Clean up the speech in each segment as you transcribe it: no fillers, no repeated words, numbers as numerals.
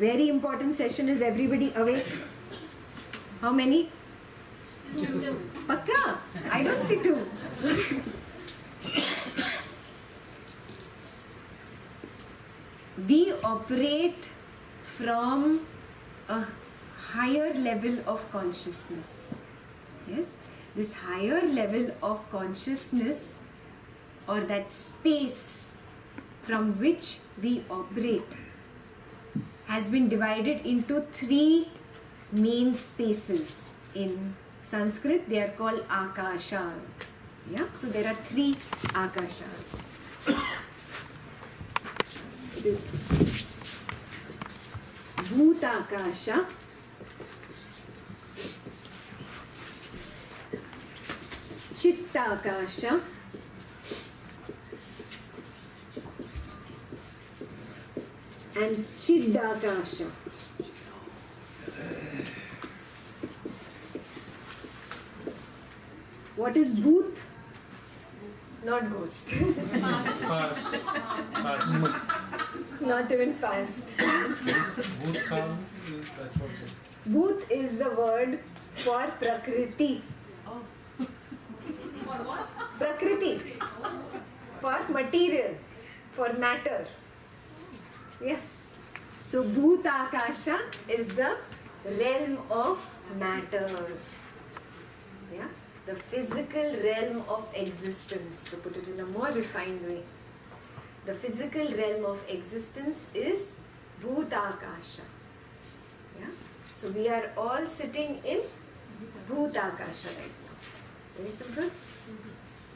Very important session. Is everybody awake? How many? Two. Pakka? I don't see two. We operate from a higher level of consciousness. Yes? This higher level of consciousness, or that space from which we operate, has been divided into three main spaces. In Sanskrit, they are called akasha. Yeah? So there are three akashas. It is Bhutakasha, Chittakasha, and Chiddakasha. What is Bhut? Not ghost. Fast. Not even fast. Bhutkal, that's what it is. Bhut is the word for Prakriti. For what? Prakriti. For material. For matter. Yes. So Bhutakasha is the realm of matter. Yeah. The physical realm of existence, to put it in a more refined way. The physical realm of existence is Bhutakasha. Yeah? So we are all sitting in Bhutakasha right now. Very simple.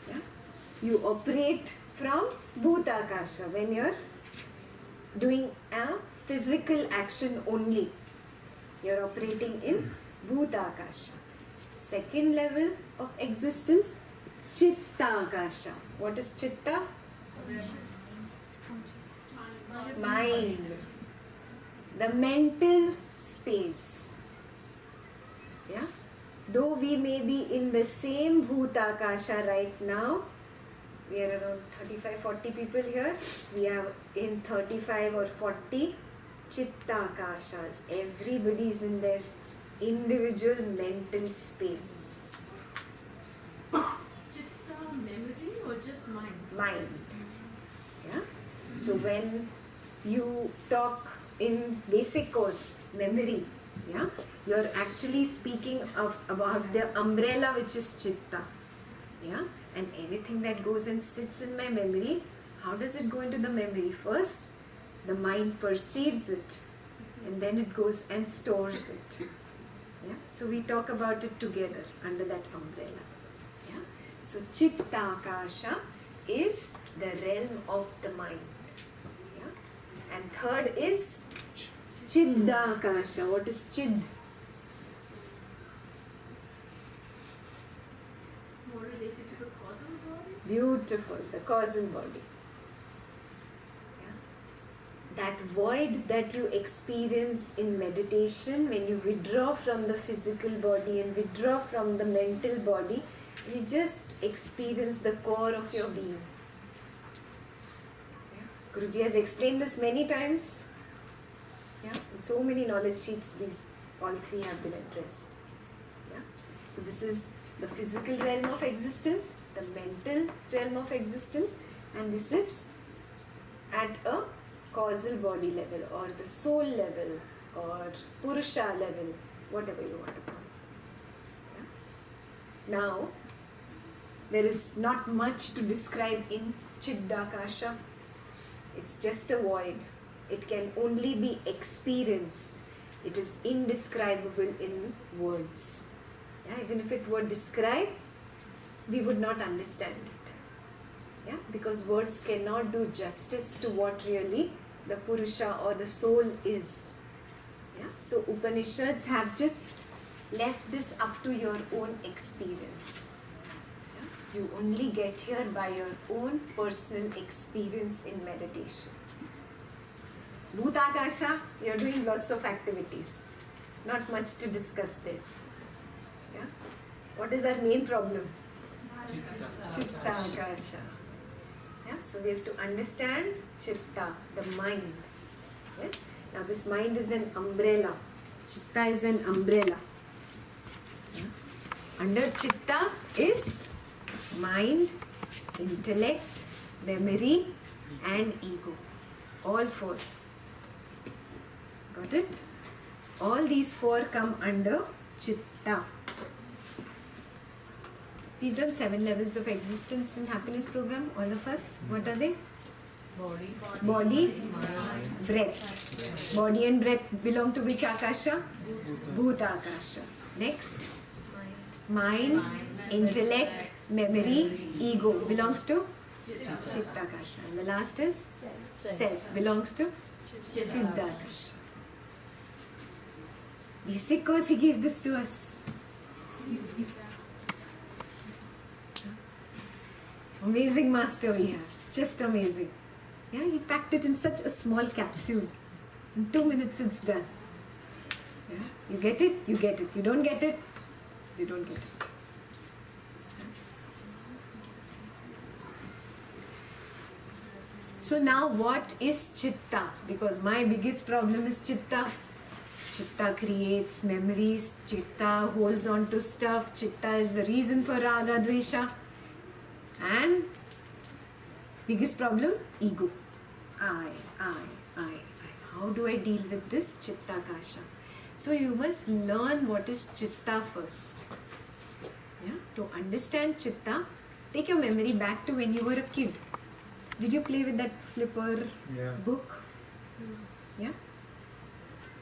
Yeah? You operate from Bhutakasha when you're doing a physical action only. You're operating in Bhutakasha. Second level of existence, Chittakasha. What is Chitta? Mind. The mental space. Yeah? Though we may be in the same Bhutakasha right now, we are around 35-40 people here. We are in 35 or 40 Chittakashas. Everybody is in their individual mental space. Chitta memory or just mind? Mind. Yeah? So when you talk in basic course, memory, yeah, you're actually speaking about the umbrella which is Chitta. Yeah? And anything that goes and sits in my memory, how does it go into the memory? First, the mind perceives it, and then it goes and stores it. Yeah? So we talk about it together under that umbrella. Yeah? So Chittakasha is the realm of the mind. Yeah? And third is Chiddakasha. What is Chid? More related to the causal body? Beautiful, the causal body. That void that you experience in meditation, when you withdraw from the physical body and withdraw from the mental body, you just experience the core of your being. Yeah. Guruji has explained this many times. Yeah. In so many knowledge sheets, these all three have been addressed. Yeah. So this is the physical realm of existence, the mental realm of existence, and this is at a causal body level, or the soul level, or Purusha level, whatever you want to call it. Yeah? Now, there is not much to describe in Chiddakasha. It's just a void. It can only be experienced. It is indescribable in words. Yeah? Even if it were described, we would not understand it. Yeah? Because words cannot do justice to what really the Purusha or the soul is. Yeah? So Upanishads have just left this up to your own experience. Yeah? You only get here by your own personal experience in meditation. Bhutakasha, you are doing lots of activities. Not much to discuss there. Yeah? What is our main problem? Chittakasha. Yeah? So we have to understand Chitta, the mind. Yes? Now this mind is an umbrella. Chitta is an umbrella. Yeah. Under Chitta is mind, intellect, memory and ego. All four. Got it? All these four come under Chitta. We've done 7 levels of existence in happiness program, all of us. What are they? Body, breath. Body and breath belong to which akasha? Bhuta akasha. Next, mind, intellect, memory, ego belongs to Chitta akasha. And the last is self belongs to Chitta akasha. Basic course he gave this to us. Amazing master we have. Just amazing. Yeah, he packed it in such a small capsule. In 2 minutes it's done. Yeah, you get it, you get it. You don't get it, you don't get it. So now what is Chitta? Because my biggest problem is Chitta. Chitta creates memories, Chitta holds on to stuff, Chitta is the reason for Raga Dvesha. And biggest problem, ego. I. How do I deal with this Chitta Kasha? So you must learn what is Chitta first. Yeah? To understand Chitta, take your memory back to when you were a kid. Did you play with that flipper book? Yeah?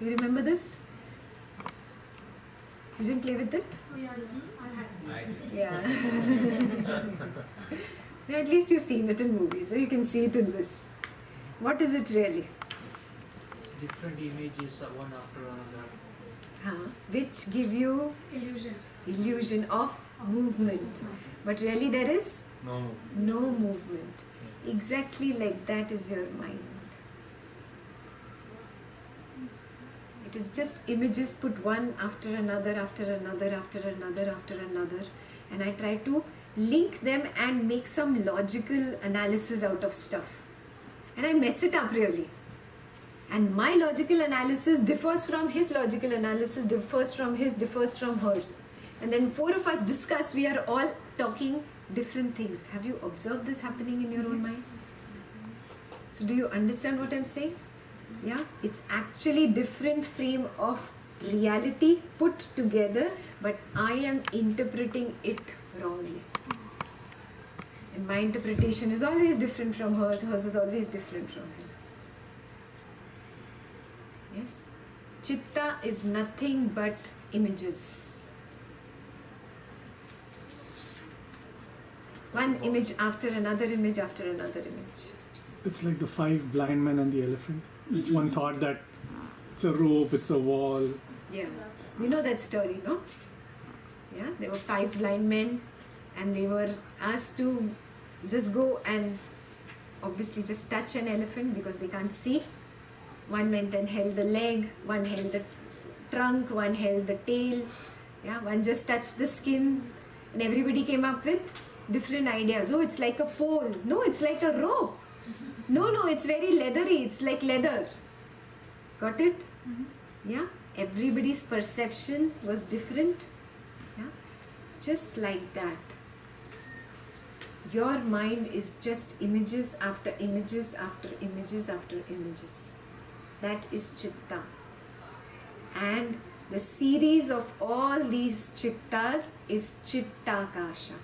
You remember this? You didn't play with it? Oh yeah, I had this. Yeah. Yeah, at least you've seen it in movies, so you can see it in this. What is it really? Different images one after another. Which give you illusion of movement. But really there is no movement. Exactly like that is your mind. It is just images put one after another, after another, after another, after another. And I try to link them and make some logical analysis out of stuff. And I mess it up really. And my logical analysis differs from his logical analysis, differs from his, differs from hers. And then 4 of us discuss, we are all talking different things. Have you observed this happening in your own mind? So do you understand what I'm saying? Yeah, it's actually different frame of reality put together, but I am interpreting it wrongly. And my interpretation is always different from hers, hers is always different from him. Yes? Chitta is nothing but images. One image after another image after another image. It's like the 5 blind men and the elephant. Each one thought that it's a rope, it's a wall. Yeah. You know that story, no? Yeah, there were 5 blind men and they were asked to just go and obviously just touch an elephant because they can't see. One went and held the leg, one held the trunk, one held the tail. Yeah, one just touched the skin, and everybody came up with different ideas. Oh, it's like a pole. No, it's like a rope. No, it's very leathery. It's like leather. Got it? Yeah. Everybody's perception was different. Yeah. Just like that. Your mind is just images after images after images after images. That is Chitta. And the series of all these Chittas is Chittakasha.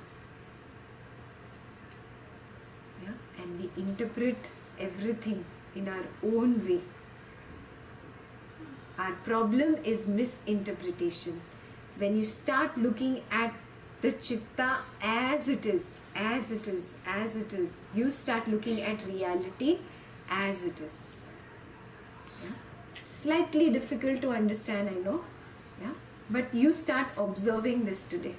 Yeah? And we interpret everything in our own way. Our problem is misinterpretation. When you start looking at the Chitta as it is, you start looking at reality as it is. Yeah? Slightly difficult to understand, I know. Yeah? But you start observing this today.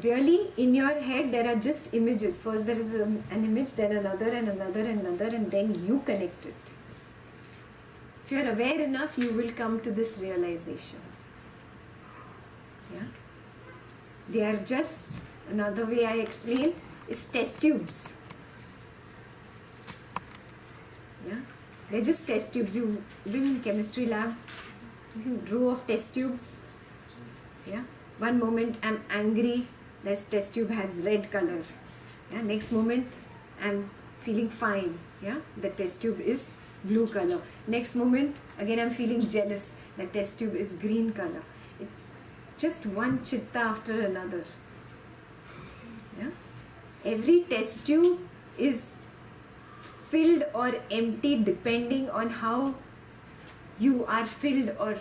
Really, in your head, there are just images. First there is an image, then another and another and another, and then you connect it. If you are aware enough, you will come to this realization. Yeah? They are just, another way I explain, is test tubes. Yeah? They're just test tubes. You've been in chemistry lab. You see row of test tubes. Yeah. One moment I'm angry. This test tube has red color. Yeah. Next moment I'm feeling fine. Yeah. The test tube is blue color. Next moment again I'm feeling jealous. The test tube is green color. It's just one chitta after another. Yeah. Every test tube is filled or empty depending on how you are filled or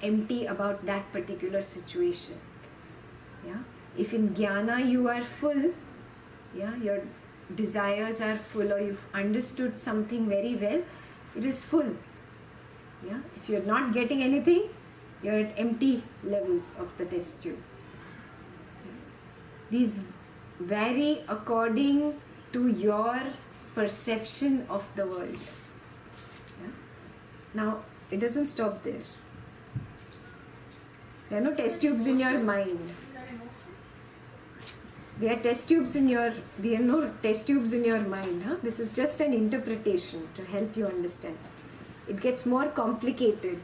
empty about that particular situation. Yeah. If in jnana you are full, yeah, your desires are full, or you've understood something very well, it is full. Yeah. If you're not getting anything, you're at empty levels of the test tube. Yeah. These vary according to your perception of the world. Yeah? Now, it doesn't stop there. There are no test tubes in your mind. There are test tubes in your. There are no test tubes in your mind. Huh? This is just an interpretation to help you understand. It gets more complicated.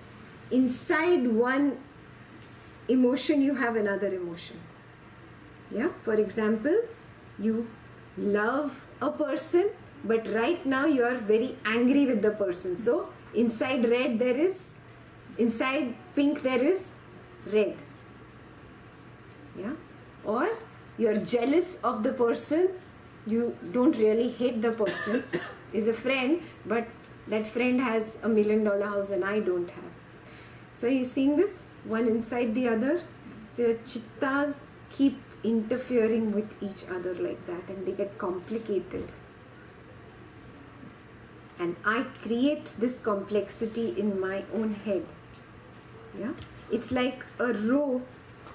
Inside one emotion, you have another emotion. Yeah. For example, you love a person, but right now you are very angry with the person. So inside red there is, inside pink there is red. Yeah. Or you are jealous of the person. You don't really hate the person. Is a friend, but that friend has $1 million house and I don't have. So you seeing this? One inside the other. So your chittas keep interfering with each other like that, and they get complicated. And I create this complexity in my own head. Yeah, it's like a row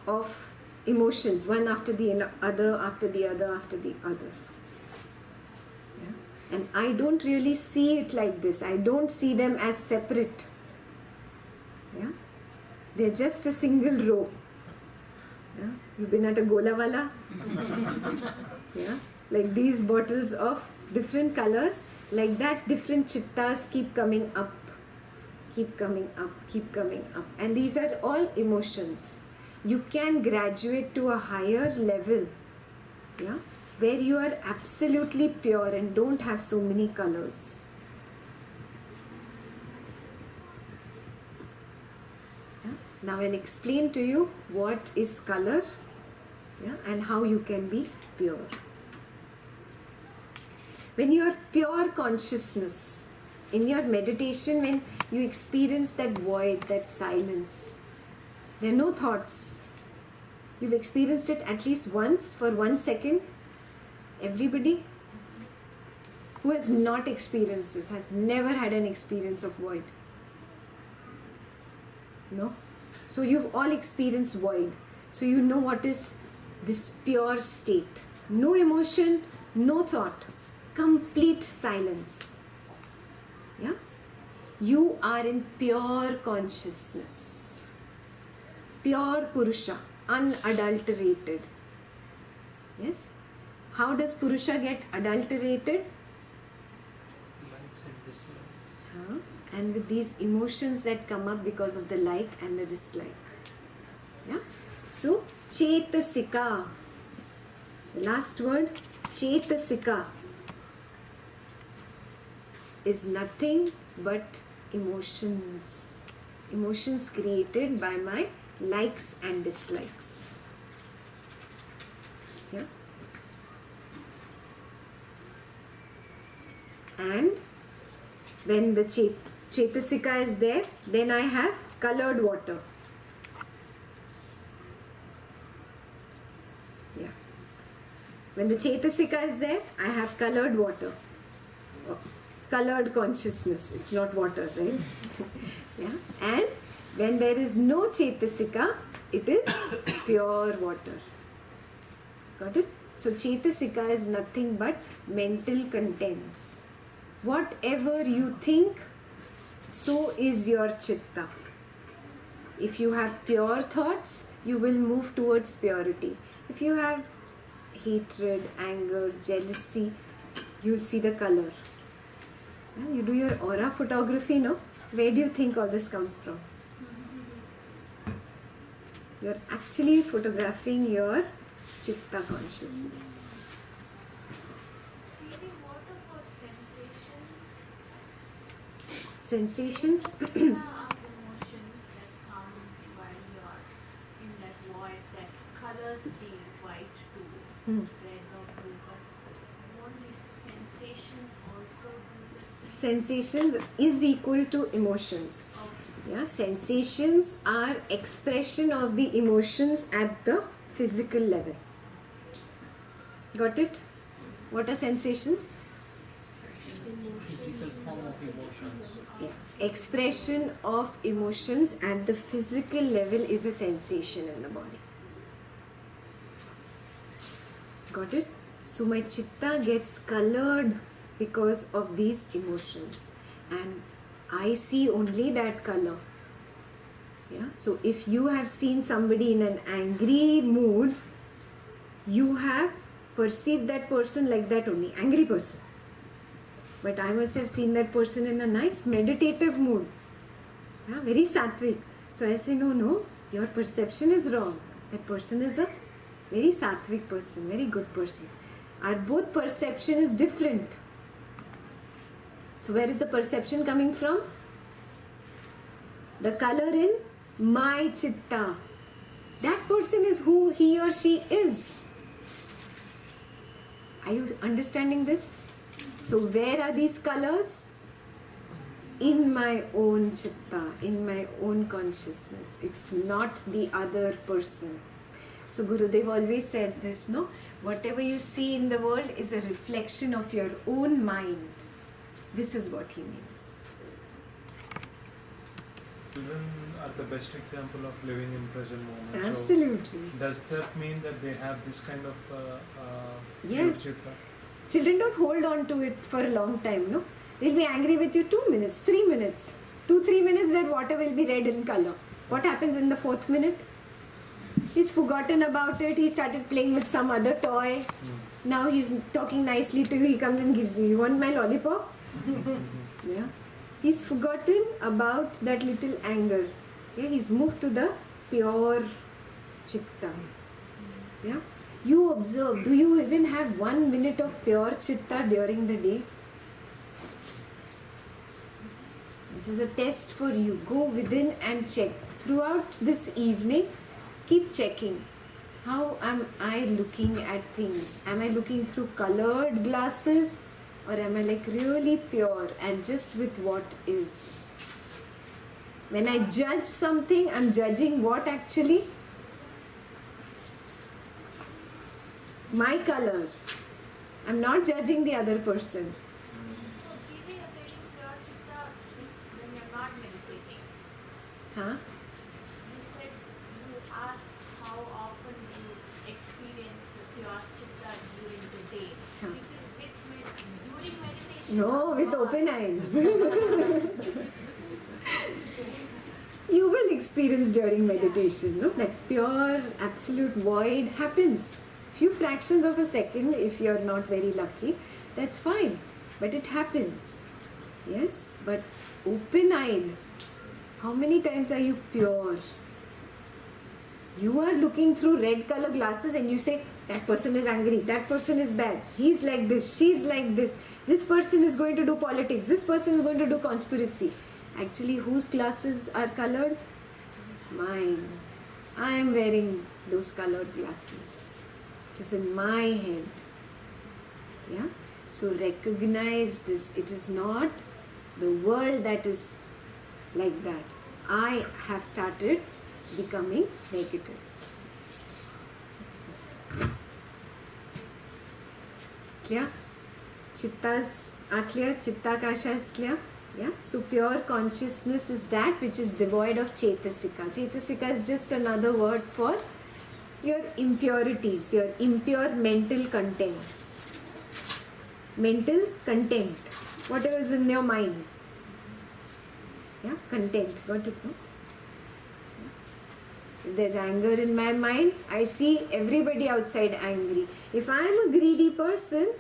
of emotions, one after the other, after the other, after the other. Yeah? And I don't really see it like this. I don't see them as separate. Yeah, they're just a single row. Yeah? You've been at a Gola Wala? Yeah? Like these bottles of different colors, like that different chittas keep coming up, keep coming up, keep coming up. And these are all emotions. You can graduate to a higher level, yeah, where you are absolutely pure and don't have so many colors. Now I'll explain to you what is color, yeah, and how you can be pure. When you are pure consciousness, in your meditation, when you experience that void, that silence, there are no thoughts. You've experienced it at least once for 1 second. Everybody who has not experienced this has never had an experience of void. No? So you've all experienced void. So you know what is this pure state. No emotion, no thought. Complete silence. Yeah? You are in pure consciousness. Pure Purusha. Unadulterated. Yes? How does Purusha get adulterated? Likes and dislikes. Huh? And with these emotions that come up because of the like and the dislike. Yeah? So, Chetasika. The last word, Chetasika, is nothing but emotions. Emotions created by my likes and dislikes. Yeah? And when the Chetasika is there, then I have colored water. Yeah. When the Chetasika is there, I have colored water. Oh, colored consciousness. It's not water, right? Yeah. And when there is no Chetasika, it is pure water. Got it? So Chetasika is nothing but mental contents. Whatever you think, so is your chitta. If you have pure thoughts, you will move towards purity. If you have hatred, anger, jealousy, you'll see the color. Yeah, you do your aura photography, no? Where do you think all this comes from? You're actually photographing your Chitta consciousness. Really, what about sensations? Sensations? Are emotions that come while you're in that void, that colors the white to red or blue, but only sensations also do this. Sensations is equal to emotions. Yeah, sensations are expression of the emotions at the physical level. Got it? What are sensations? Physical form of emotions. Yeah. Expression of emotions at the physical level is a sensation in the body. Got it? So my chitta gets colored because of these emotions, and I see only that color. Yeah. So if you have seen somebody in an angry mood, you have perceived that person like that only, angry person. But I must have seen that person in a nice meditative mood. Yeah, very sattvic. So I'll say, no, your perception is wrong. That person is a very sattvic person, very good person. Our both perception is different. So where is the perception coming from? The color in my chitta. That person is who he or she is. Are you understanding this? So where are these colors? In my own chitta, in my own consciousness. It's not the other person. So Gurudev always says this, no? Whatever you see in the world is a reflection of your own mind. This is what he means. Children are the best example of living in present moment. Absolutely. So does that mean that they have this kind of Yes. chitta? Children don't hold on to it for a long time, no? They'll be angry with you 2 minutes, 3 minutes. 2-3 minutes, their water will be red in color. What happens in the 4th minute? He's forgotten about it. He started playing with some other toy. Now he's talking nicely to you. He comes and gives you, you want my lollipop? Yeah. He's forgotten about that little anger. Yeah, he's moved to the pure chitta. Yeah. You observe, do you even have 1 minute of pure chitta during the day? This is a test for you. Go within and check. Throughout this evening, keep checking. How am I looking at things? Am I looking through colored glasses? Or am I like really pure and just with what is? When I judge something, I'm judging what actually? My color. I'm not judging the other person. So feeling a very pure chitta when you're not meditating. Huh? You said you asked how often you experience the pure chitta during the day. Huh. Is it during meditation? No, with open eyes. You will experience during meditation, no? That pure, absolute void happens. Few fractions of a second, if you're not very lucky, that's fine. But it happens. Yes? But open-eyed, how many times are you pure? You are looking through red color glasses and you say, that person is angry, that person is bad, he's like this, she's like this person is going to do politics, this person is going to do conspiracy. Actually, whose glasses are colored? Mine. I am wearing those colored glasses. It is in my head. Yeah? So recognize this. It is not the world that is like that. I have started becoming negative. Clear? Chittas are clear? Chitta kasha is clear? Yeah? So pure consciousness is that which is devoid of chetasika. Chetasika is just another word for your impurities, your impure mental contents. Mental content. Whatever is in your mind. Yeah? Content. Got it, no? If there's anger in my mind, I see everybody outside angry. If I am a greedy person,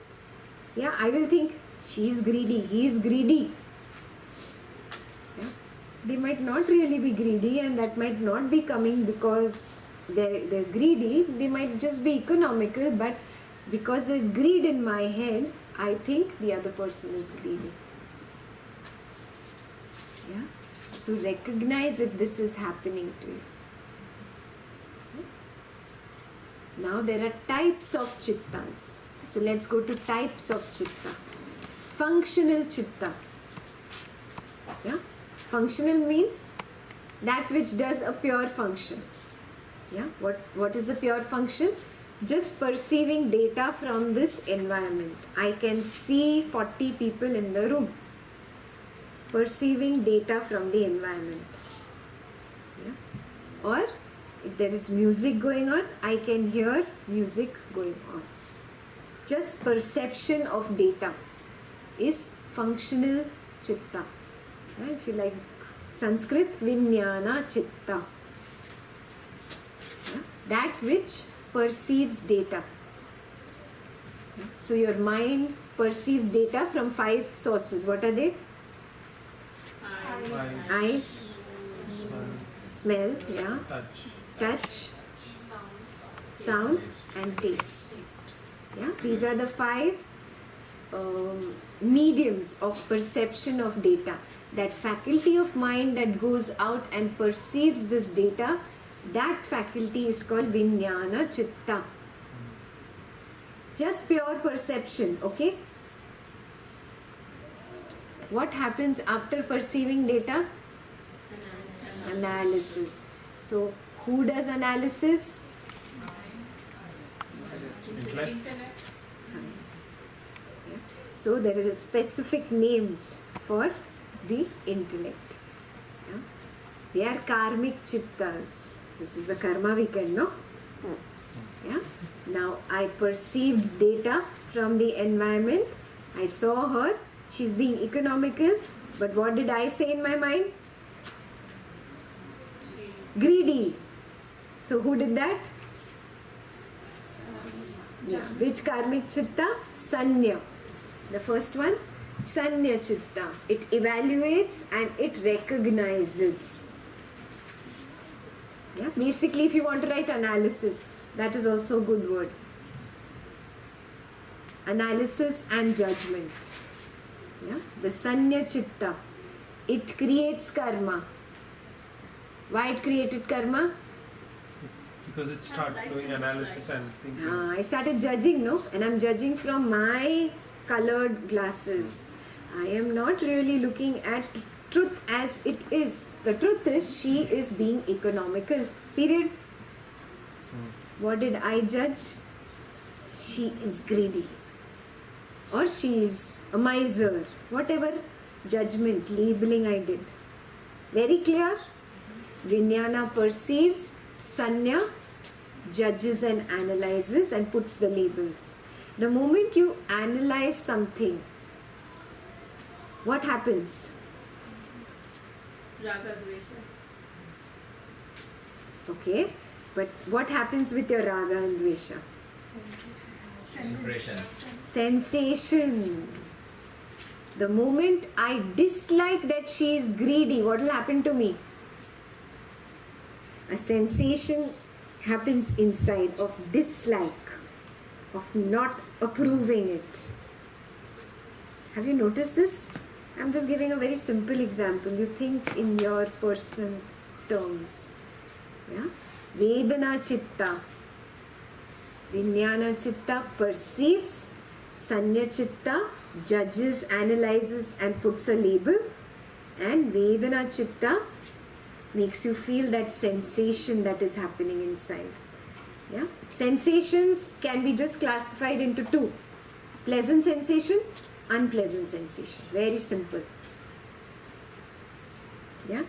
yeah, I will think, she is greedy, he is greedy. Yeah? They might not really be greedy, and that might not be coming because they're greedy. They might just be economical, but because there's greed in my head, I think the other person is greedy. Yeah? So recognize if this is happening to you. Now there are types of chittas. So let's go to types of chitta. Functional chitta. Yeah? Functional means that which does a pure function. Yeah? What is the pure function? Just perceiving data from this environment. I can see 40 people in the room. Perceiving data from the environment. Yeah? Or if there is music going on, I can hear music going on. Just perception of data is functional chitta. Yeah? If you like Sanskrit, Vinyana Chitta. Yeah? That which perceives data. Yeah? So your mind perceives data from 5 sources. What are they? Eyes, smell, yeah, touch, sound and taste. Yeah, these are the 5 mediums of perception of data. That faculty of mind that goes out and perceives this data, that faculty is called Vinyana Chitta. Just pure perception, okay? What happens after perceiving data? Analysis. So, who does analysis? Intellect. So, there are specific names for the intellect. Yeah? They are karmic chittas. This is a karma weekend, no? Yeah? Now, I perceived data from the environment. I saw her. She's being economical. But what did I say in my mind? Greedy. So who did that? Yeah. Which karmic chitta? Sanya. The first one, Sanya chitta. It evaluates and it recognizes. Yeah. Basically, if you want to write analysis, that is also a good word. Analysis and judgment. Yeah. The Sanya chitta. It creates karma. Why it created karma? Because it started doing analysis and thinking. I started judging, no? And I'm judging from my colored glasses. I am not really looking at truth as it is. The truth is, she is being economical. Period. What did I judge? She is greedy. Or she is a miser. Whatever judgment, labeling I did. Very clear? Vijnana perceives, Sanya judges and analyzes and puts the labels. The moment you analyze something, what happens? Raga Dvesha. Okay, but what happens with your raga and dvesha? Impressions. Sensation. The moment I dislike that she is greedy, what will happen to me? A sensation happens inside of dislike, of not approving it. Have you noticed this? I'm just giving a very simple example. You think in your personal terms. Yeah? Vedana chitta. Vijnana chitta perceives, Sanya chitta judges, analyzes and puts a label, and Vedana chitta makes you feel that sensation that is happening inside. Yeah? Sensations can be just classified into 2. Pleasant sensation, unpleasant sensation. Very simple. Yeah?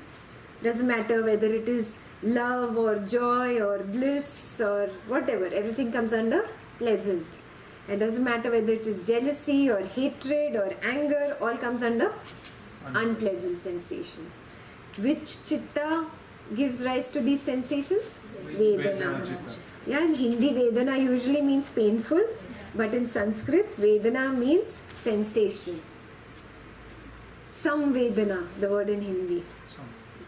Doesn't matter whether it is love or joy or bliss or whatever. Everything comes under pleasant. It doesn't matter whether it is jealousy or hatred or anger. All comes under unpleasant sensation. Which chitta gives rise to these sensations? Vedana. Vedana chitta. Yeah, in Hindi, Vedana usually means painful. But in Sanskrit, Vedana means sensation. Samvedana, the word in Hindi.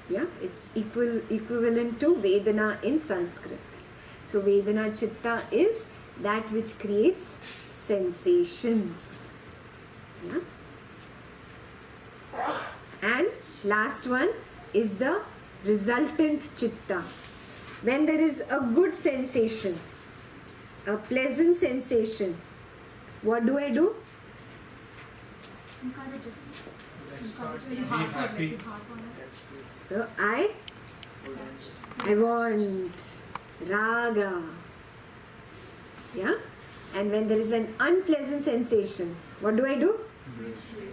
Yeah, it's equivalent to Vedana in Sanskrit. So Vedana Chitta is that which creates sensations. Yeah. And last one is the resultant Chitta. When there is a good sensation, a pleasant sensation, what do I do? Be happy. So I want raga. Yeah? And when there is an unpleasant sensation, what do?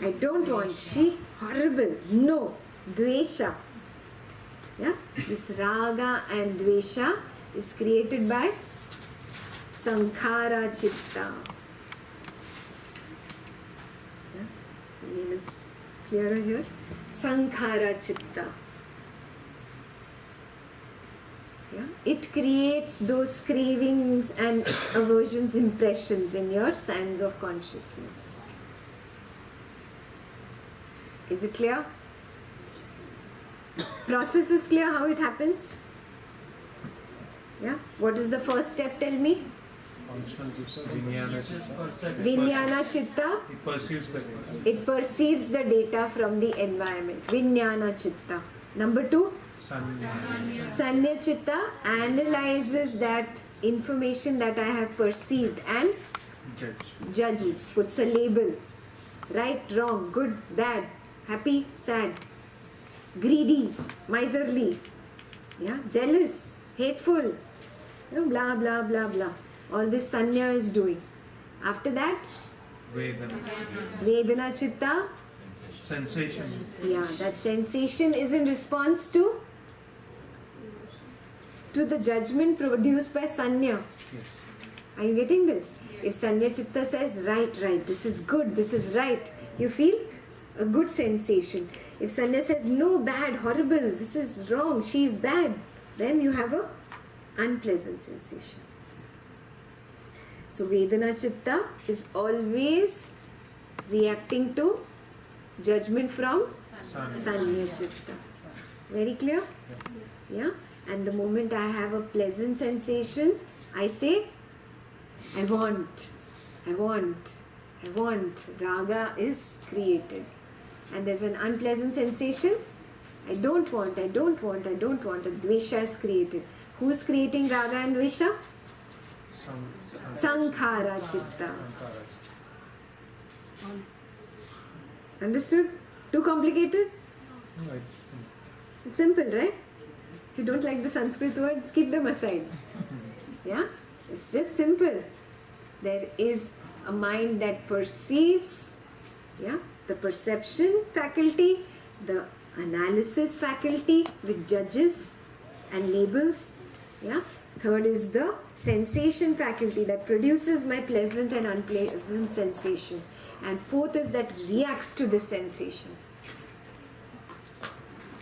I don't want. She, horrible. No. Dvesha. Yeah? This raga and dvesha is created by sankhara chitta. Yeah? The name is clearer here. Sankhara chitta. Yeah? It creates those cravings and aversions, impressions in your sands of consciousness. Is it clear? Process is clear how it happens? Yeah? What is the first step? Tell me. Functional chitta, Vijnana chitta. Vijnana chitta. It perceives the data. It perceives the data from the environment. Vijnana chitta. Number 2. Sanya. Sanya chitta analyzes that information that I have perceived and Judge. judges, puts a label. Right, wrong, good, bad, happy, sad, greedy, miserly, yeah, jealous, hateful, blah blah blah blah. All this sanya is doing. After that, Vedana. Vedana chitta. Sensation. Yeah, that sensation is in response to the judgment produced by sanya. Yes. Are you getting this? If sanya chitta says right, this is good, this is right, you feel a good sensation. If sanya says no, bad, horrible, this is wrong, she is bad, then you have a unpleasant sensation. So Vedana chitta is always reacting to judgment from sanya chitta. Very clear? Yeah? And the moment I have a pleasant sensation, I say, I want. Raga is created. And there's an unpleasant sensation. I don't want. And dvesha is created. Who's creating raga and dvesha? Sankhara chitta. Understood? Too complicated? No, it's It's simple, right? If you don't like the Sanskrit words, keep them aside. Yeah? It's just simple. There is a mind that perceives, yeah, the perception faculty, the analysis faculty with judges and labels. Yeah? Third is the sensation faculty that produces my pleasant and unpleasant sensation. And fourth is that reacts to this sensation.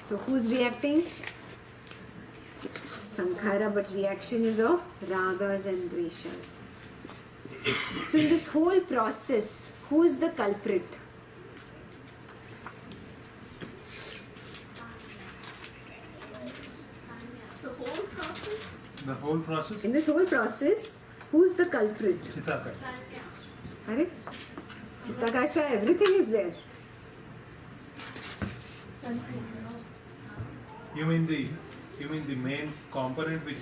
So who's reacting? Sankhara, but reaction is of ragas and dveshas. So in this whole process, who is the culprit? the whole process. In this whole process, who's the culprit? Chitta. Are Chittakasha, everything is there. You mean the main component which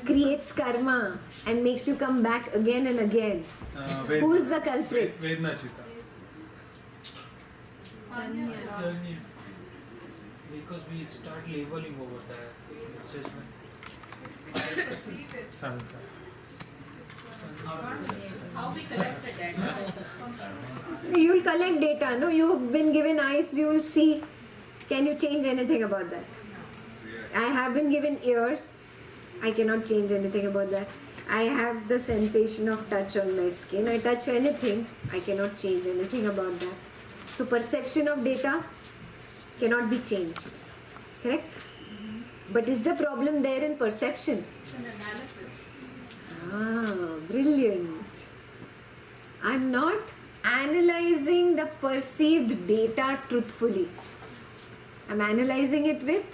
Creates karma and makes you come back again and again. Who is the culprit? Vedana Chitta. Sanya. Because we start labeling over there. Judgment. Sankha. How we collect the data? You'll collect data, no? You've been given eyes, you'll see. Can you change anything about that? I have been given ears. I cannot change anything about that. I have the sensation of touch on my skin. I touch anything. I cannot change anything about that. So perception of data cannot be changed. Correct? But is the problem there in perception? It's an analysis. Ah, brilliant. I'm not analyzing the perceived data truthfully. I'm analyzing it with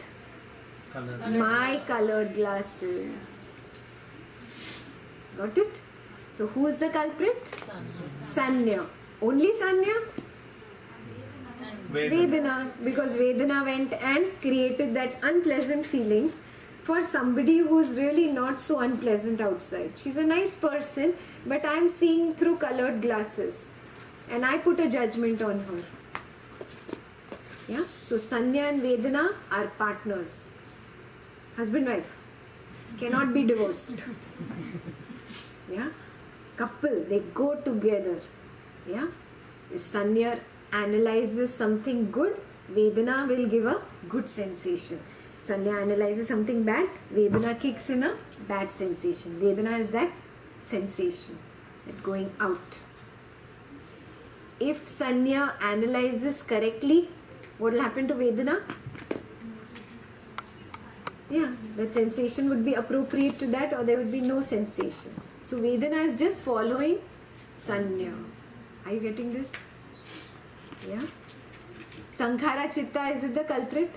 Color. my colored glasses. Got it? So who's the culprit? Sanya. Only Sanya? Vedana. Because Vedana went and created that unpleasant feeling for somebody who's really not so unpleasant outside. She's a nice person, but I'm seeing through colored glasses. And I put a judgment on her. Yeah? So Sanya and Vedana are partners. Husband wife. Cannot be divorced. Yeah? Couple, they go together. Yeah? If Sanya analyzes something good, Vedana will give a good sensation. Sanya analyzes something bad, Vedana kicks in a bad sensation. Vedana is that sensation, that going out. If Sanya analyzes correctly, what will happen to Vedana? Yeah, that sensation would be appropriate to that, or there would be no sensation. So Vedana is just following Sanya. Are you getting this? Yeah? Sankhara Chitta, is it the culprit?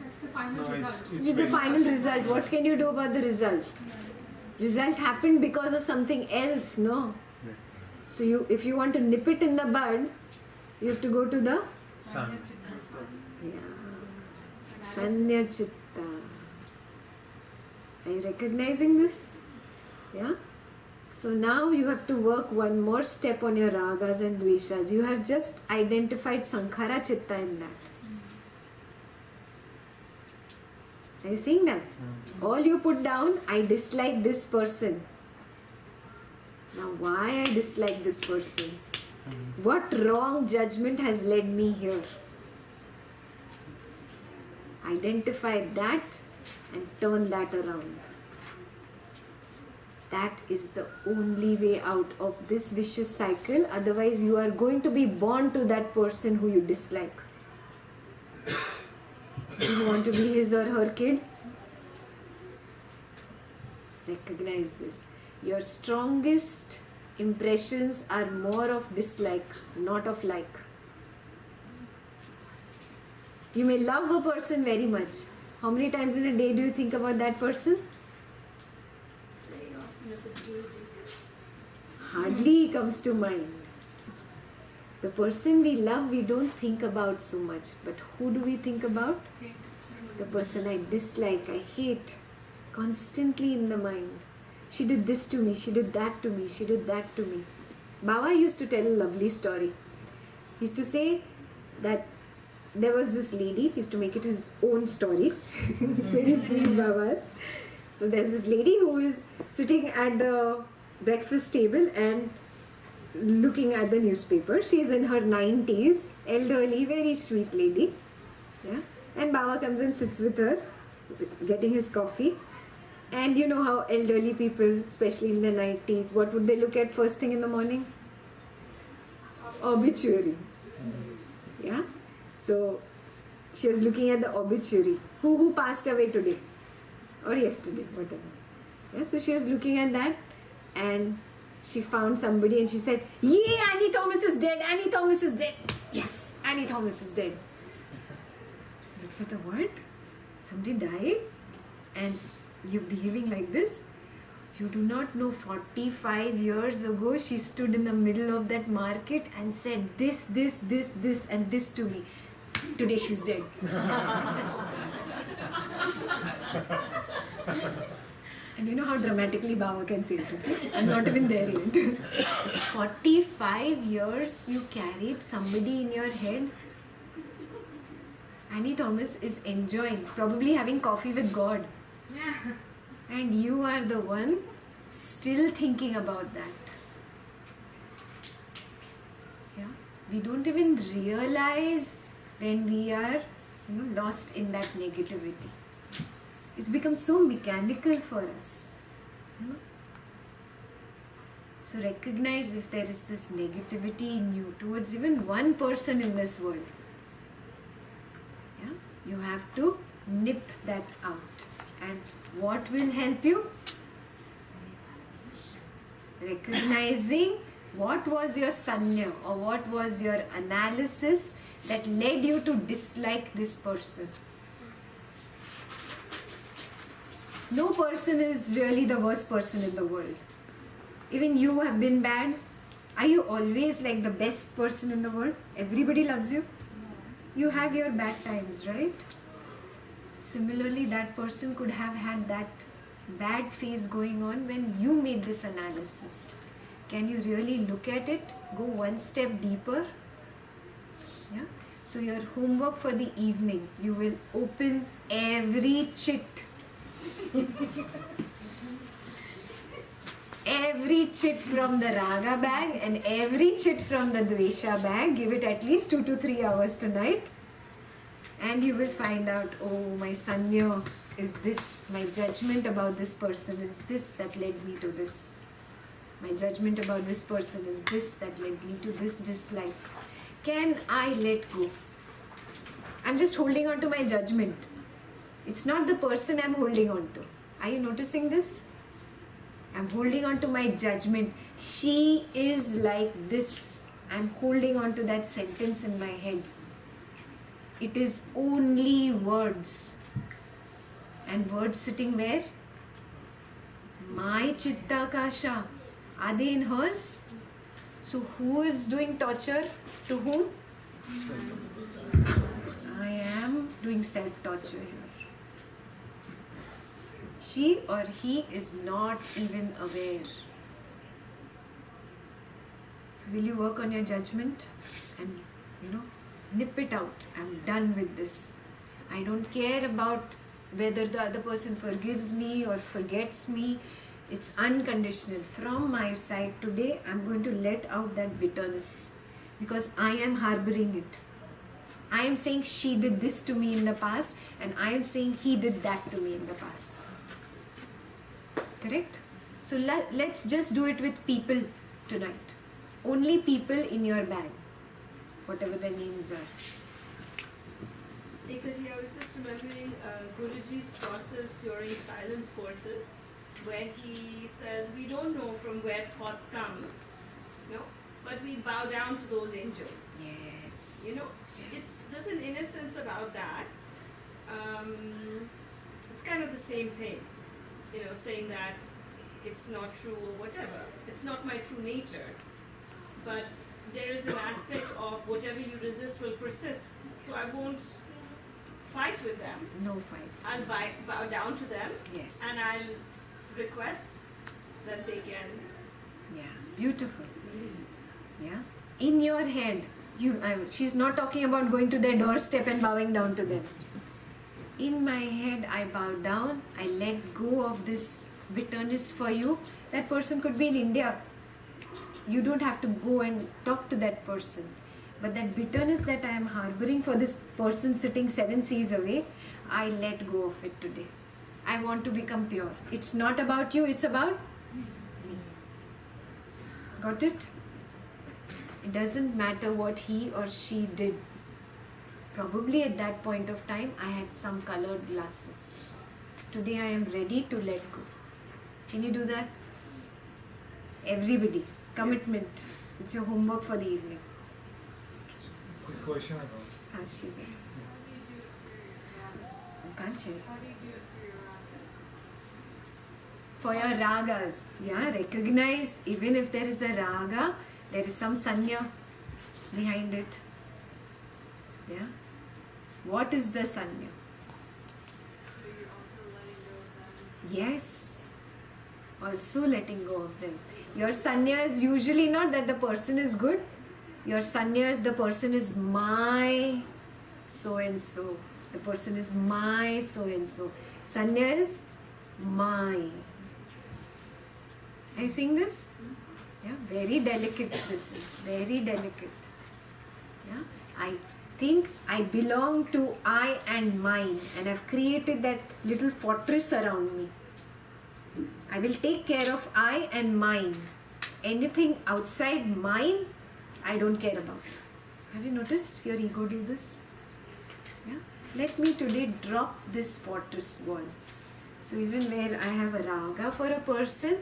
That's the final No, result. it's It's a final result. What can you do about the result? Result happened because of something else, no? So if you want to nip it in the bud, you have to go to the sun. Sanya Chitta. Are you recognizing this? Yeah? So now you have to work one more step on your ragas and dveshas. You have just identified Sankhara Chitta in that. Are you seeing that? All you put down, I dislike this person. Now why I dislike this person? What wrong judgment has led me here? Identify that and turn that around. That is the only way out of this vicious cycle. Otherwise, you are going to be born to that person who you dislike. Do you want to be his or her kid? Recognize this. Your strongest impressions are more of dislike, not of like. You may love a person very much. How many times in a day do you think about that person? Hardly comes to mind. The person we love, we don't think about so much. But who do we think about? The person I dislike, I hate, constantly in the mind. She did this to me, she did that to me, she did that to me. Baba used to tell a lovely story. He used to say that there was this lady, he used to make it his own story. Very sweet Baba. So there's this lady who is sitting at the breakfast table and looking at the newspaper. She's in her 90s, elderly, very sweet lady. Yeah. And Baba comes and sits with her, getting his coffee. And you know how elderly people, especially in their 90s, what would they look at first thing in the morning? Obituary. Yeah. So she was looking at the obituary. Who passed away today? Or yesterday, whatever. Yeah, so she was looking at that and she found somebody and she said, "Yay, Annie Thomas is dead, Annie Thomas is dead. Yes, Annie Thomas is dead." Looks at her, what? Somebody died? And you're behaving like this? You do not know 45 years ago she stood in the middle of that market and said this, and this to me. Today she's dead. And you know how dramatically Baba can say it. I'm not even there yet. 45 years you carried somebody in your head. Annie Thomas is enjoying, probably having coffee with God. And you are the one still thinking about that. Yeah? We don't even realize when we are lost in that negativity. It's become so mechanical for us. So recognize if there is this negativity in you towards even one person in this world. Yeah? You have to nip that out. And what will help you? Recognizing what was your sanya or what was your analysis that led you to dislike this person. No person is really the worst person in the world. Even you have been bad. Are you always like the best person in the world? Everybody loves you. You have your bad times, right? Similarly, that person could have had that bad phase going on when you made this analysis. Can you really look at it? Go one step deeper. Yeah. So your homework for the evening, you will open every chit. Every chit from the raga bag and every chit from the dvesha bag. Give it at least 2 to 3 hours tonight. And you will find out, oh, my sanya is this. My judgment about this person is this that led me to this. My judgment about this person is this that led me to this dislike. Can I let go? I'm just holding on to my judgment. It's not the person I'm holding on to. Are you noticing this? I'm holding on to my judgment. She is like this. I'm holding on to that sentence in my head. It is only words. And words sitting where? My Chitta Kasha. Are they in hers? So who is doing torture to whom? I am doing self-torture here. She or he is not even aware. So will you work on your judgment and nip it out? I'm done with this. I don't care about whether the other person forgives me or forgets me. It's unconditional. From my side today, I'm going to let out that bitterness because I am harboring it. I am saying she did this to me in the past and I am saying he did that to me in the past. Correct? So let's just do it with people tonight. Only people in your bag, whatever their names are. Because I was just remembering Guruji's process during silence courses, where he says we don't know from where thoughts come, but we bow down to those angels. Yes. There's an innocence about that. It's kind of the same thing, saying that it's not true or whatever. It's not my true nature, but there is an aspect of whatever you resist will persist. So I won't fight with them. No fight. I'll bow down to them. Yes. And I'll request that they can. Yeah. Beautiful. Yeah. In your head, she's not talking about going to their doorstep and bowing down to them. In my head, I bow down. I let go of this bitterness for you. That person could be in India. You don't have to go and talk to that person. But that bitterness that I am harboring for this person sitting 7 seas away, I let go of it today. I want to become pure. It's not about you, it's about me. Got it? It doesn't matter what he or she did. Probably at that point of time, I had some colored glasses. Today I am ready to let go. Can you do that? Everybody. Commitment. Yes. It's your homework for the evening. Quick question about. She's asking. How do you do it for your ragas? Can't you? How do you do it For for your ragas? your ragas. Yeah, recognize even if there is a raga, there is some sanya behind it. Yeah. What is the sanya? So you're also letting go of them? Yes. Also letting go of them. Your sanya is usually not that the person is good. Your sanya is the person is my so and so. The person is my so and so. Sanya is my. Are you seeing this? Yeah, very delicate this is. Very delicate. Yeah. I think I belong to I and mine, and I've created that little fortress around me. I will take care of I and mine. Anything outside mine, I don't care about. Have you noticed your ego do this? Yeah. Let me today drop this fortress wall. So even where I have a raga for a person,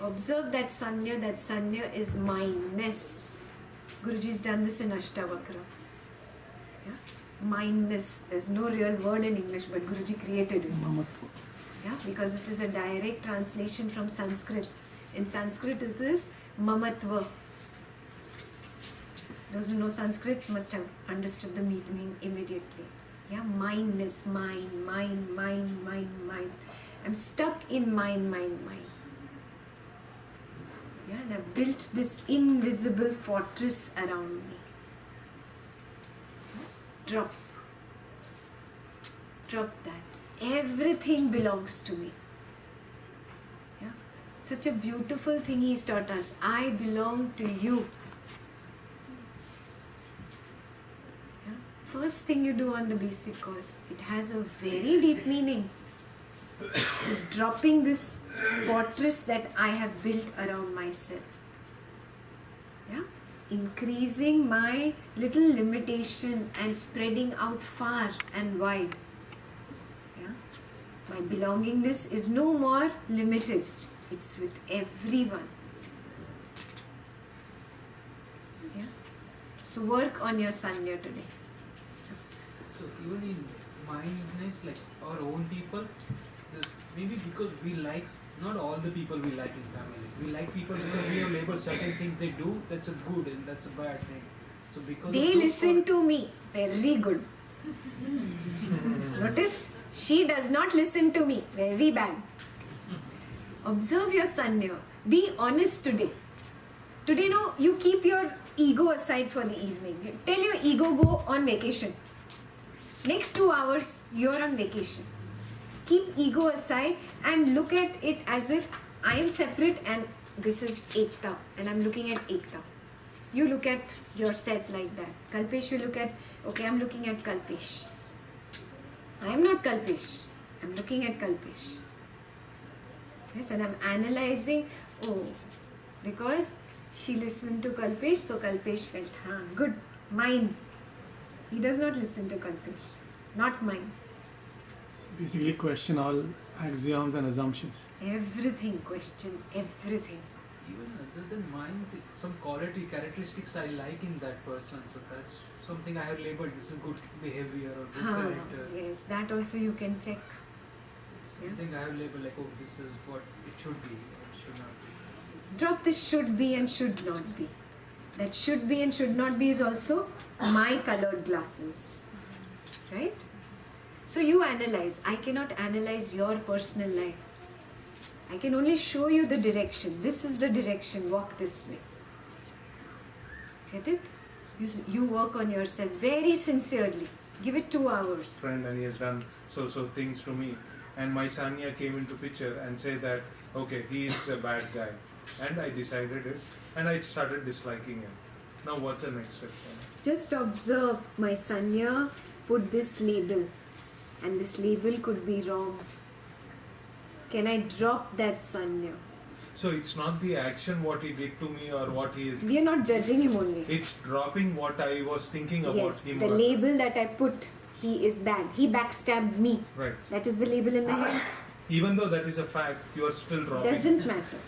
Observe that sanya is mindness. Guruji's done this in Ashtavakra. Yeah? Mindness. There's no real word in English, but Guruji created it. Mamatva. Yeah? Because it is a direct translation from Sanskrit. In Sanskrit it is mamatva. Those who know Sanskrit must have understood the meaning immediately. Yeah, mindness, mind. I'm stuck in mind. Yeah, and I've built this invisible fortress around me. Drop that. Everything belongs to me. Yeah, such a beautiful thing he's taught us. I belong to you. First thing you do on the basic course, it has a very deep meaning. Is dropping this fortress that I have built around myself. Yeah? Increasing my little limitation and spreading out far and wide. Yeah? My belongingness is no more limited. It's with everyone. Yeah? So work on your sanya today. So even in mindness, like our own people, maybe because we like, not all the people we like in family. We like people because we have labeled certain things they do, that's a good and that's a bad thing. So because they listen to me, very good. Noticed? She does not listen to me, very bad. Observe your sanya. Be honest today. Today, no, you keep your ego aside for the evening. Tell your ego go on vacation. Next 2 hours, you're on vacation. Keep ego aside and look at it as if I am separate and this is Ekta and I'm looking at Ekta. You look at yourself like that. Kalpesh, you look at, okay, I'm looking at Kalpesh. I am not Kalpesh. I'm looking at Kalpesh. Yes, and I'm analyzing, because she listened to Kalpesh, so Kalpesh felt, good, mine. He does not listen to Kalpesh, not mine. So basically question all axioms and assumptions. Everything, question everything. even other than mind, some quality, characteristics I like in that person. So that's something I have labeled. This is good behavior or good character. Yes, that also you can check. Something I have labeled like, oh, this is what it should be or it should not be. Drop this should be and should not be. That should be and should not be is also my colored glasses. Right? So you analyze. I cannot analyze your personal life. I can only show you the direction. This is the direction. Walk this way. Get it? You work on yourself very sincerely. Give it 2 hours. Friend, and he has done so things to me, and my sanya came into picture and say that okay, he is a bad guy, and I decided it, and I started disliking him. Now what's the next step? Just observe my sanya put this label, and this label could be wrong. Can I drop that sanya? So it's not the action what he did to me or what he is. We are not judging him only. It's dropping what I was thinking about Yes, him. the label that I put, he is bad. He backstabbed me. Right. That is the label in the head. Even though that is a fact, you are still dropping. Doesn't matter.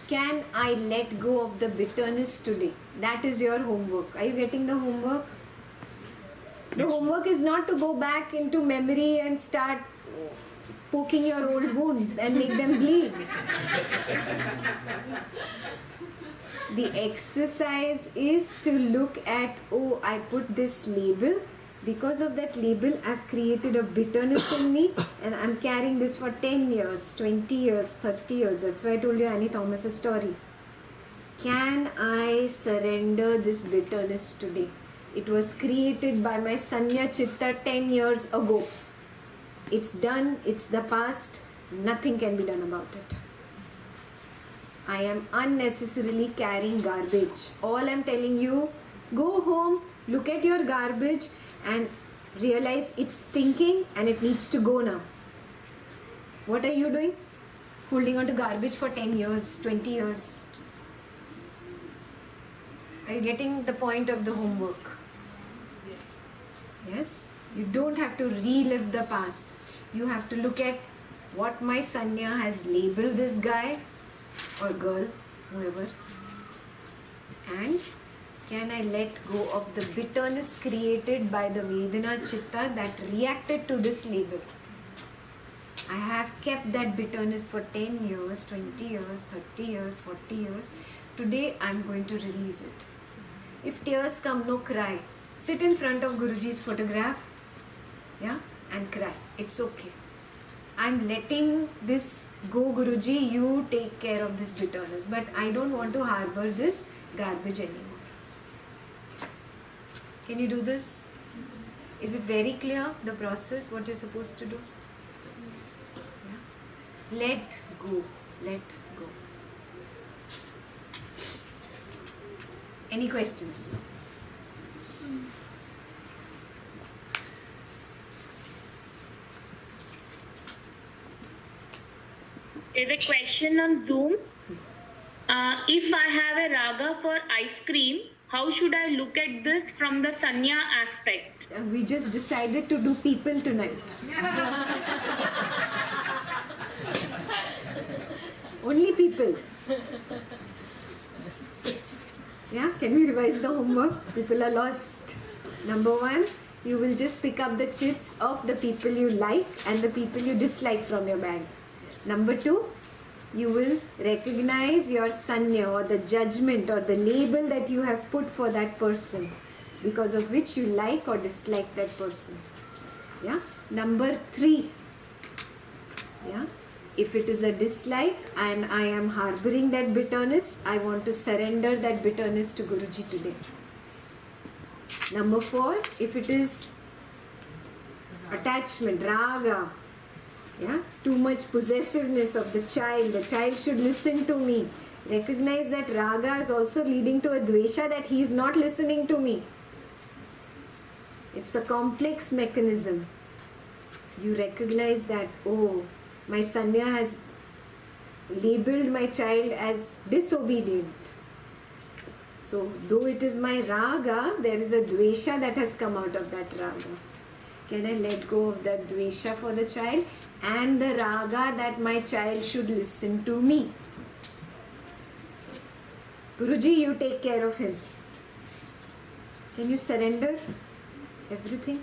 Can I let go of the bitterness today? That is your homework. Are you getting the homework? The homework is not to go back into memory and start poking your old wounds and make them bleed. The exercise is to look at, oh, I put this label. Because of that label, I've created a bitterness in me, and I'm carrying this for 10 years, 20 years, 30 years. That's why I told you Annie Thomas's story. Can I surrender this bitterness today? It was created by my Sanya Chitta 10 years ago. It's done, it's the past, nothing can be done about it. I am unnecessarily carrying garbage. All I'm telling you, go home, look at your garbage and realize it's stinking and it needs to go now. What are you doing? Holding on to garbage for 10 years, 20 years. Are you getting the point of the homework? Yes. Yes? You don't have to relive the past. You have to look at what my sanya has labeled this guy or girl, whoever. And can I let go of the bitterness created by the Vedana Chitta that reacted to this label? I have kept that bitterness for 10 years, 20 years, 30 years, 40 years. Today I am going to release it. If tears come, no cry. Sit in front of Guruji's photograph, yeah, and cry. It's okay. I'm letting this go, Guruji. You take care of this bitterness. But I don't want to harbor this garbage anymore. Can you do this? Is it very clear, the process, what you're supposed to do? Yeah. Let go. Let go. Any questions? There's a question on Zoom. If I have a raga for ice cream, how should I look at this from the sanya aspect? We just decided to do people tonight. Only people. Yeah, can we revise the homework? People are lost. Number 1, you will just pick up the chits of the people you like and the people you dislike from your bag. Number 2, you will recognize your sanya or the judgment or the label that you have put for that person because of which you like or dislike that person. Yeah. Number 3, yeah, if it is a dislike and I am harboring that bitterness, I want to surrender that bitterness to Guruji today. Number 4, if it is attachment, raga, yeah, too much possessiveness of the child should listen to me. Recognize that raga is also leading to a dvesha, that he is not listening to me. It's a complex mechanism. You recognize that, oh, my sanya has labeled my child as disobedient. So, though it is my raga, there is a dvesha that has come out of that raga. Can I let go of that dvesha for the child and the raga that my child should listen to me? Guruji, you take care of him. Can you surrender everything?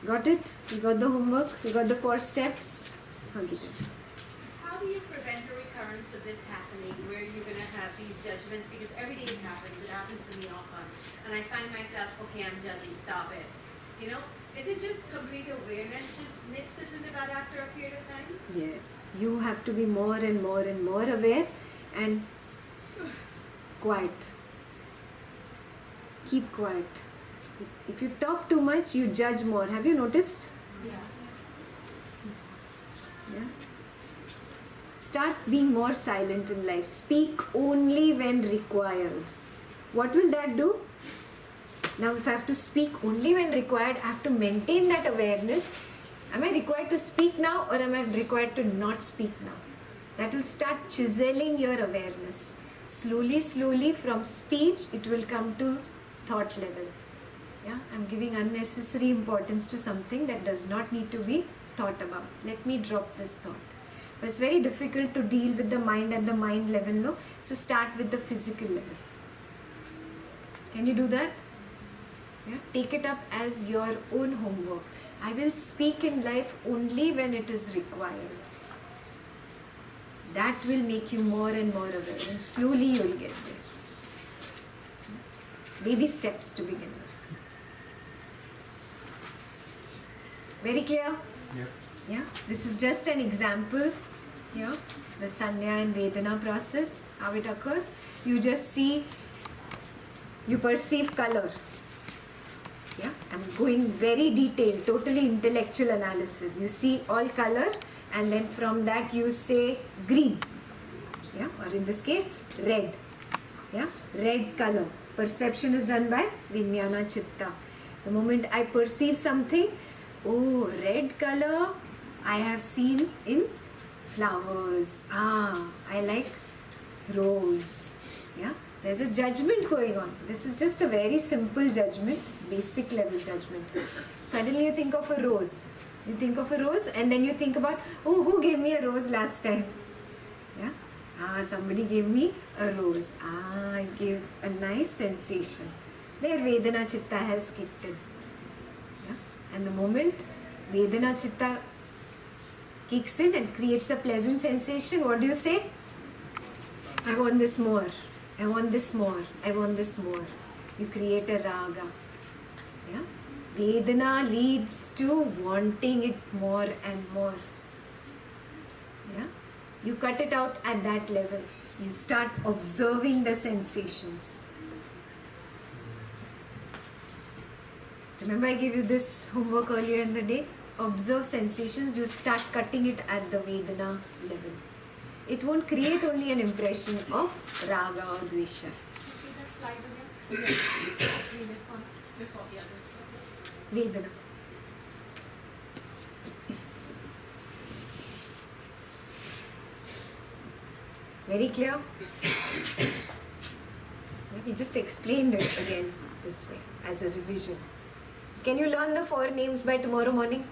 Got it? You got the homework? You got the 4 steps? How do you prevent a recurrence of this happening where you're going to have these judgments? Because every day it happens to me often. And I find myself, okay, I'm judging, stop it. You know, is it just complete awareness just nips it in the bud after a period of time? Yes, you have to be more and more and more aware and quiet. Keep quiet. If you talk too much, you judge more. Have you noticed? Yes. Yeah. Start being more silent in life. Speak only when required. What will that do? Now, if I have to speak only when required, I have to maintain that awareness. Am I required to speak now or am I required to not speak now? That will start chiseling your awareness. Slowly, slowly from speech, it will come to thought level. Yeah, I'm giving unnecessary importance to something that does not need to be thought about. Let me drop this thought. But it's very difficult to deal with the mind at the mind level, no? So start with the physical level. Can you do that? Yeah? Take it up as your own homework. I will speak in life only when it is required. That will make you more and more aware, and slowly you will get there. Baby steps to begin with. Very clear? Yeah. Yeah. This is just an example. Yeah. The sanya and vedana process, how it occurs. You just see, you perceive color. Yeah. I'm going very detailed, totally intellectual analysis. You see all color, and then from that you say green. Yeah. Or in this case, red. Yeah. Red color. Perception is done by Vijnana Chitta. The moment I perceive something, oh, red color I have seen in flowers. Ah, I like rose. Yeah, there's a judgment going on. This is just a very simple judgment, basic level judgment. Suddenly you think of a rose. You think of a rose and then you think about, oh, who gave me a rose last time? Yeah. Somebody gave me a rose. I gave a nice sensation. There Vedana Chitta has kicked in. Yeah. And the moment Vedana Chitta kicks in and creates a pleasant sensation, what do you say? I want this more. I want this more. I want this more. You create a raga. Yeah. Vedana leads to wanting it more and more. Yeah. You cut it out at that level. You start observing the sensations. Remember I gave you this homework earlier in the day? Observe sensations, you'll start cutting it at the Vedana level. It won't create only an impression of raga or dvesha. You see that slide again? Yes. Previous one before the others. Vedana. Very clear? We just explained it again this way as a revision. Can you learn the 4 names by tomorrow morning?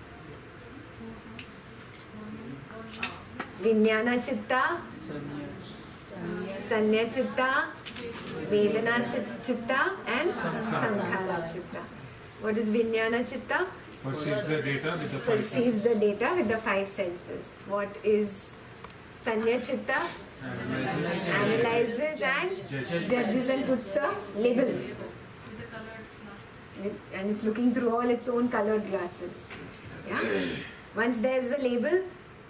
Vijnana Chitta, Sanya Chitta, Vedana Chitta and Sankhara Chitta. What is Vijnana Chitta? Perceives the data with the five Perceives the data with the 5 senses. What is Sanya Chitta? Analyzes and judges and puts a label. And it's looking through all its own colored glasses. Yeah. Once there's a label,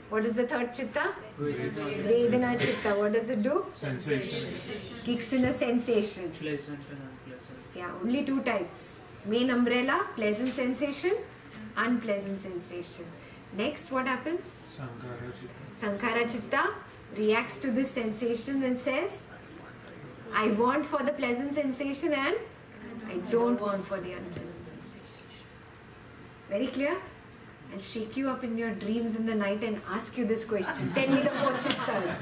what is the third chitta? Vedana Chitta. What does it do? sensation. Kicks in a sensation. Pleasant and unpleasant. Yeah, only 2 types. Main umbrella, pleasant sensation, unpleasant sensation. Next, what happens? Sankhara Chitta. Sankhara Chitta reacts to this sensation and says, I want for the pleasant sensation and I don't want for the unpleasant sensation. Very clear? I'll shake you up in your dreams in the night and ask you this question. Tell me the 4 chittas.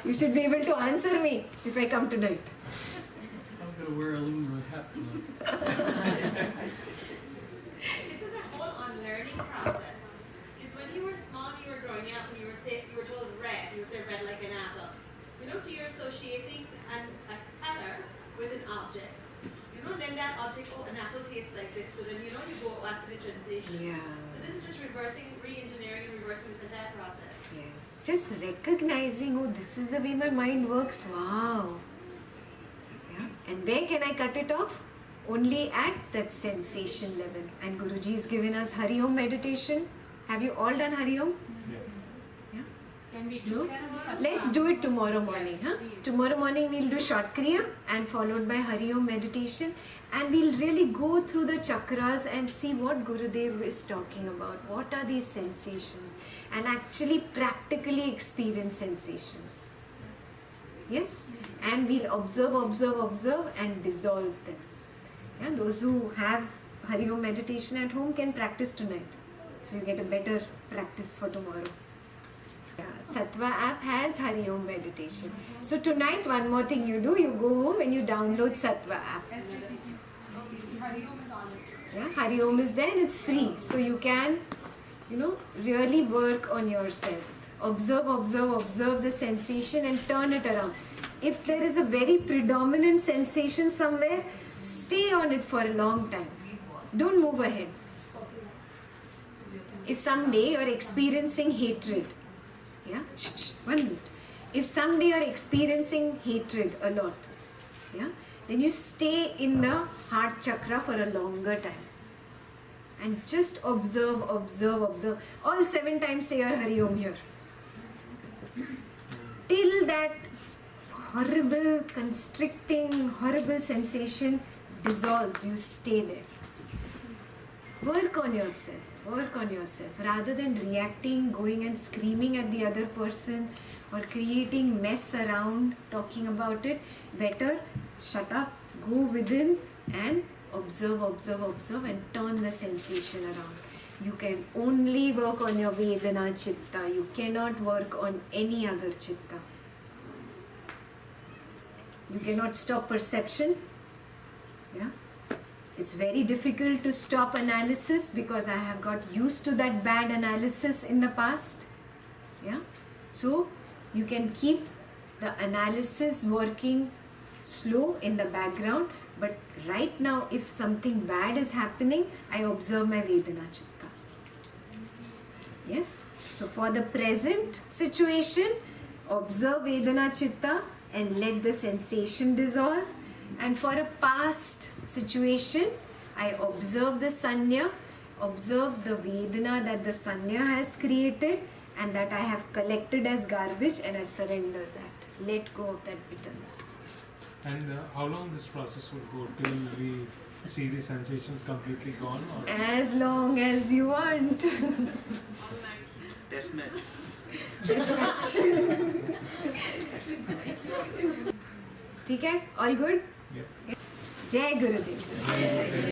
You should be able to answer me if I come tonight. I'm gonna wear a little hat tonight. This is a whole unlearning process. Because when you were small, you were growing up, and you were told red. You would say red like an apple. So you're associating a color with an object. Then that object, oh, an apple tastes like this. So then you go after the sensation. Yeah. So this is just re-engineering, reversing this entire process. Yes. Just recognizing, oh, this is the way my mind works. Wow. Yeah. And where can I cut it off? Only at that sensation level. And Guruji has given us Hari Om meditation. Have you all done Hari Om? Yeah. Can we do No? that on the Sattva? Let's do it tomorrow morning. Yes, Huh? please. Tomorrow morning we'll do short Kriya and followed by Hari Om meditation. And we'll really go through the chakras and see what Gurudev is talking about. What are these sensations? And actually practically experience sensations. Yes? And we'll observe and dissolve them. Yeah? Those who have Hari Om meditation at home can practice tonight. So you get a better practice for tomorrow. Yeah, Sattva app has Hari Om meditation. So tonight, one more thing you do, you go home and you download Sattva app. Hari Om is on it. Yeah, Hari Om is there and it's free. So you can, really work on yourself. Observe the sensation and turn it around. If there is a very predominant sensation somewhere, stay on it for a long time. Don't move ahead. If someday you're experiencing hatred, yeah, one minute. If someday you're experiencing hatred a lot, yeah, then you stay in the heart chakra for a longer time. And just observe. All 7 times say your Hari Om here. Till that horrible, constricting, horrible sensation dissolves, you stay there. Work on yourself. Rather than reacting, going and screaming at the other person or creating mess around, talking about it, better shut up, go within and observe and turn the sensation around. You can only work on your Vedana Chitta. You cannot work on any other Chitta. You cannot stop perception. Yeah. It's very difficult to stop analysis because I have got used to that bad analysis in the past. Yeah. So you can keep the analysis working slow in the background, but right now if something bad is happening, I observe my Vedana Chitta. Yes? So for the present situation, observe Vedana Chitta and let the sensation dissolve. And for a past situation, I observe the Sanya, observe the Vedana that the Sanya has created and that I have collected as garbage, and I surrender that. Let go of that bitterness. And how long this process would go till we see the sensations completely gone? Or? As long as you want. Test match. ठीक है? All good? Yeah. Jai Gurudev.